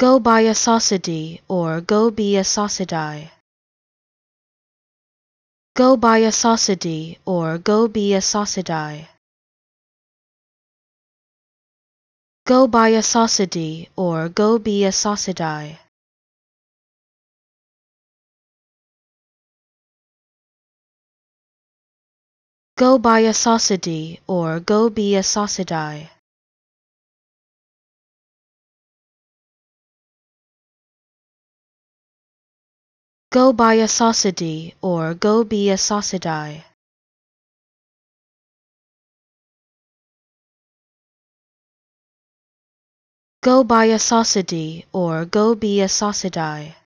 Gobiesocidae or Gobiesocidae. Gobiesocidae or Gobiesocidae. Gobiesocidae or Gobiesocidae. Gobiesocidae or Gobiesocidae. Gobiesocidae or Gobiesocidae. Gobiesocidae or Gobiesocidae.